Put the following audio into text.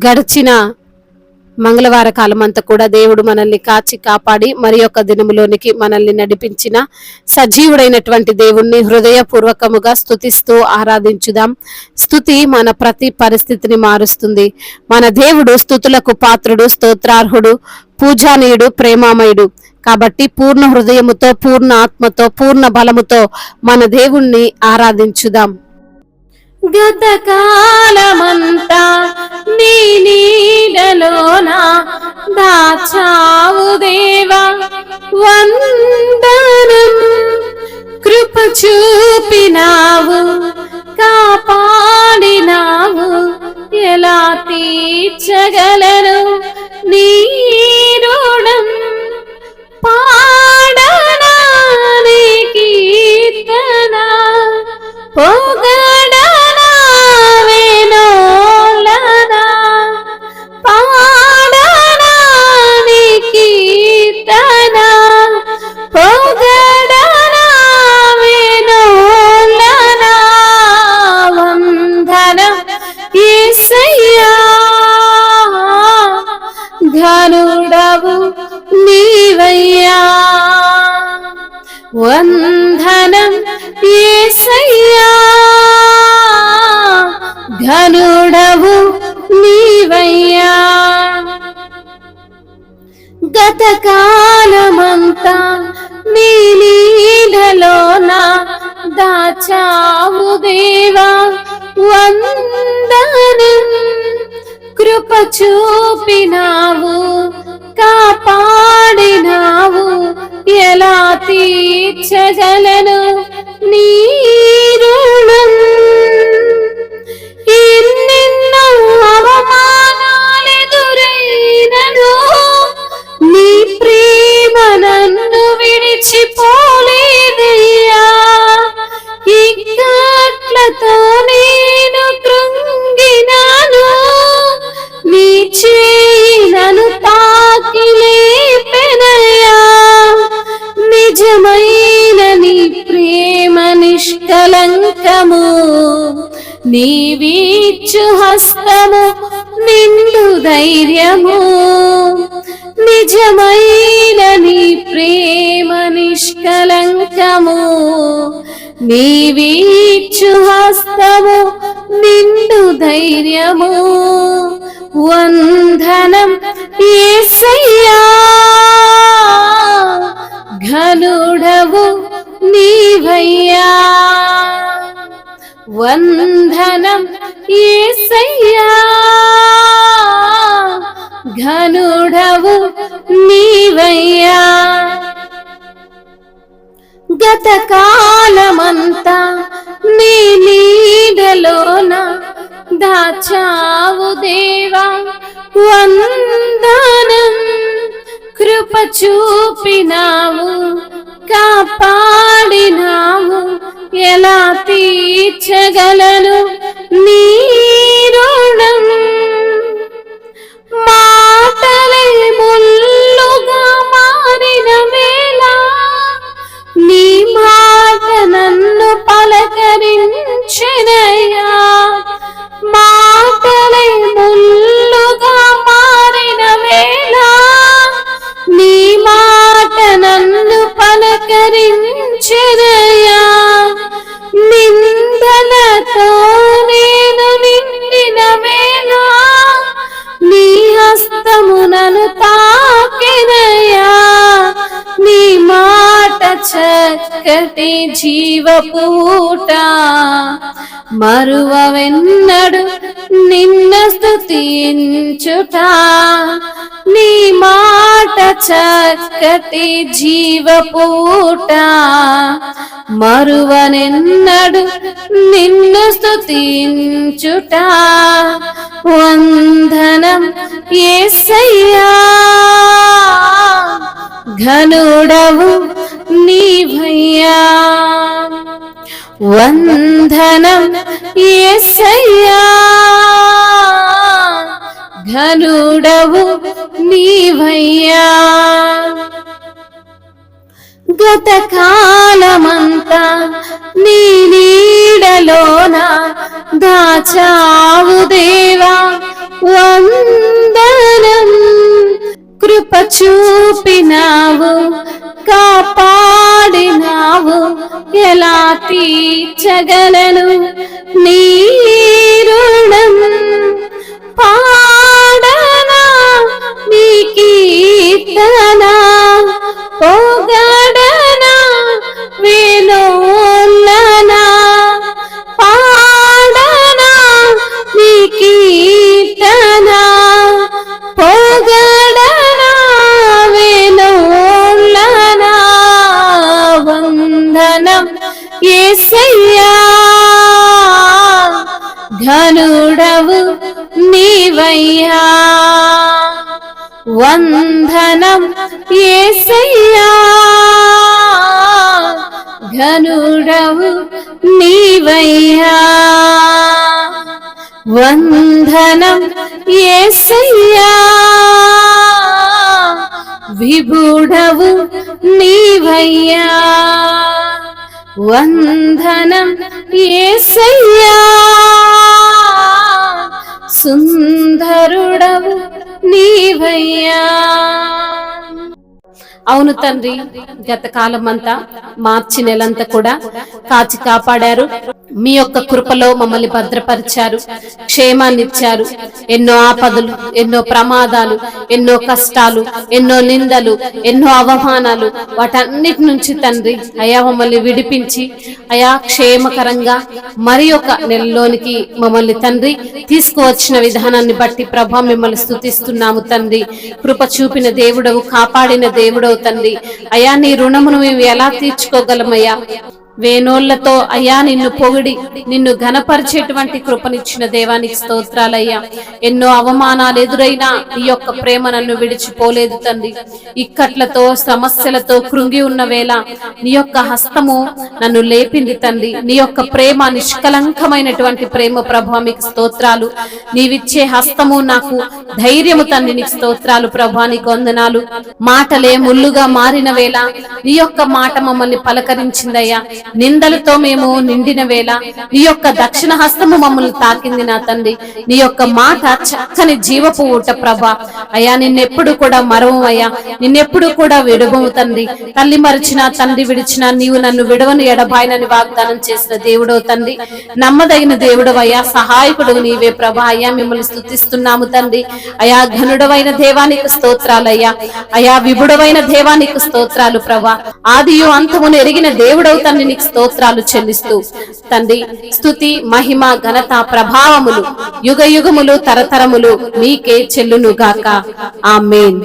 గడిచిన మంగళవార కాలం అంతా కూడా దేవుడు మనల్ని కాచి కాపాడి మరి యొక్క దినములోనికి మనల్ని నడిపించిన సజీవుడైనటువంటి దేవుణ్ణి హృదయపూర్వకముగా స్తుతిస్తూ ఆరాధించుదాం. స్తుతి మన ప్రతి పరిస్థితిని మారుస్తుంది. మన దేవుడు స్తుతులకు పాత్రుడు, స్తోత్రార్హుడు, పూజానీయుడు, ప్రేమామయుడు. కాబట్టి పూర్ణ హృదయముతో, పూర్ణ ఆత్మతో, పూర్ణ బలముతో మన దేవుణ్ణి ఆరాధించుదాం. గతకాలమంతా నీ నీడలోన దాచావు దేవా, వందనం. కృప చూపినావు, కాపాడినావు, ఎలా తీర్చగలను నీ రుణం. పాడనా నీ కీర్తన, పొగడనా వేణోలనా. పాడనా నీ కీర్తన, పొగడనా వేణోలనా. వందనం యేసయ్యా, ఘనుడవు నీవయ్యా. వందనం యేసయ్యా, ఘనుడవు నీవయ్యా. గతకాలమంతా నీ నీడలోన దాచావు దేవా, వందనం. కృప చూపినావు, కాపాడినావు, ఎలా తీర్చగలను నీ రుణం. ఎన్నెన్నో అవమానాలెదురైనను నీ ప్రేమ నన్ను విడిచిపోలేదయ్యా. ఇక్కట్లతో నేను కృంగినాను, నీ చేయి నన్ను తాకి లేపెనయ్యా. నిజమైన నీ ప్రేమ నిష్కలంకము, నీవీచు హస్తము నిండు ధైర్యము. నిజమైన నీ ప్రేమ నిష్కలంకము, నీవీచు హస్తము నిండు ధైర్యము. వందనం యేసయ్యా, ఘనుడవు నీవయ్యా. వందనం యేసయ్యా, ఘనుడవు నీవయ్యా. గతకాలమంతా నీ నీడలోన దాచావు దేవా, వందనం. కృప చూపినావు, కాపాడినావు, ఎలా తీర్చగలను నీ రుణం. మాటలే ముల్లుగా మారిన వేళ నీ మాట నన్ను పలకరించెనయ్యా. మాటలే ముల్లుగా మారిన వేళ నీ మాట నన్ను పలకరించెనయ్యా. నిందలతో నేను నిండిన వేళ నీ హస్తము నన్ను తాకెనయ్యా. నీ మాట చక్కటి జీవపూట, మరువవెన్నడు నిన్ను స్తుతించుట. నీ మాట చక్కటి జీవపూట, మరువనెన్నడు నిన్ను స్తుతించుట. వందనం యేసయ్యా, ఘనుడవు నీవయ్యా. వందనం యేసయ్యా, ఘనుడవు నీవయ్యా. గతకాలమంతా నీ నీడలోన దాచావు దేవా, వందనం. కృప చూపినావు, కాపాడినావు, ఎలా తీర్చగలను నీ రుణం. పాడనా నీ కీర్తన, పొగడనా వేణోళ్ళనా. పాడనా నీ కీర్తన, పొగడనా వేణోళ్ళనా. వందనం యేసయ్యా, ఘనుడవు నీవయ్యా. వందనం యేసయ్యా, ఘనుడవు నీవయ్యా. వందనం యేసయ్యా, విభుడవు నీవయ్యా. వందనం యేసయ్యా, సుందరుడవు నీవయ్యా. అవును తండ్రి, గత కాలమంతా మార్చి నెలంతా కూడా కాచి కాపాడారు. మీ యొక్క కృపలో మమ్మల్ని భద్రపరిచారు, క్షేమాన్ని ఇచ్చారు. ఎన్నో ఆపదలు, ఎన్నో ప్రమాదాలు, ఎన్నో కష్టాలు, ఎన్నో నిందలు, ఎన్నో అవమానాలు, వాటన్నిటి నుంచి తండ్రి అయా మమ్మల్ని విడిపించి అయా క్షేమకరంగా మరి ఒక నెలలోనికి మమ్మల్ని తండ్రి తీసుకువచ్చిన విధానాన్ని బట్టి ప్రభా మిమ్మల్ని స్తుతిస్తున్నాము తండ్రి. కృప చూపిన దేవుడవు, కాపాడిన దేవుడవు తండ్రి. అయా నీ రుణమును మేము ఎలా తీర్చుకోగలమయ్యా? వేణోళ్లతో అయ్యా నిన్ను పొగిడి నిన్ను ఘనపరిచేటువంటి కృపనిచ్చిన దేవానికి స్తోత్రాలయ్యా. ఎన్నో అవమానాలు ఎదురైనా నీ యొక్క ప్రేమ నన్ను విడిచిపోలేదు తండ్రి. ఇక్కట్లతో సమస్యలతో కృంగి ఉన్న వేళ నీ యొక్క హస్తము నన్ను లేపింది తండ్రి. నీ యొక్క ప్రేమ నిష్కలంకమైనటువంటి ప్రేమ ప్రభా మీకు స్తోత్రాలు. నీవిచ్చే హస్తము నాకు ధైర్యము తండ్రి, నీకు స్తోత్రాలు ప్రభా, నీకు వందనాలు. మాటలే ముళ్ళుగా మారిన వేళ నీ యొక్క మాట మమ్మల్ని పలకరించిందయ్యా. నిందలతో మేము నిండిన వేళ నీ యొక్క దక్షిణ హస్తము మమ్మల్ని తాకింది నా తండ్రి. నీ యొక్క మాట చక్కని జీవపు ఊట ప్రభా. అయ్యా నిన్నెప్పుడు కూడా మరవము అయ్యా, నిన్నెప్పుడు కూడా విడవము తండ్రి. తల్లి మరిచిన తండ్రి విడిచిన నీవు నన్ను విడవను ఎడబాయనని వాగ్దానం చేసిన దేవుడవు తండ్రి. నమ్మదగిన దేవుడవు అయ్యా, సహాయకుడు నీవే ప్రభా. అయ్యా మిమ్మల్ని స్తుతిస్తున్నాము తండ్రి. అయా ఘనుడవైన దేవానికి స్తోత్రాలయ్యా. అయా విభుడవైన దేవానికి స్తోత్రాలు ప్రభా. ఆదియు అంతమును ఎరిగిన దేవుడవు తండ్రి, నీకు స్తోత్రాలు చెల్లిస్తూ తండ్రి స్తుతి మహిమ ఘనత ప్రభావములు యుగ యుగములు తరతరములు మీకే చెల్లును గాక. ఆమేన్.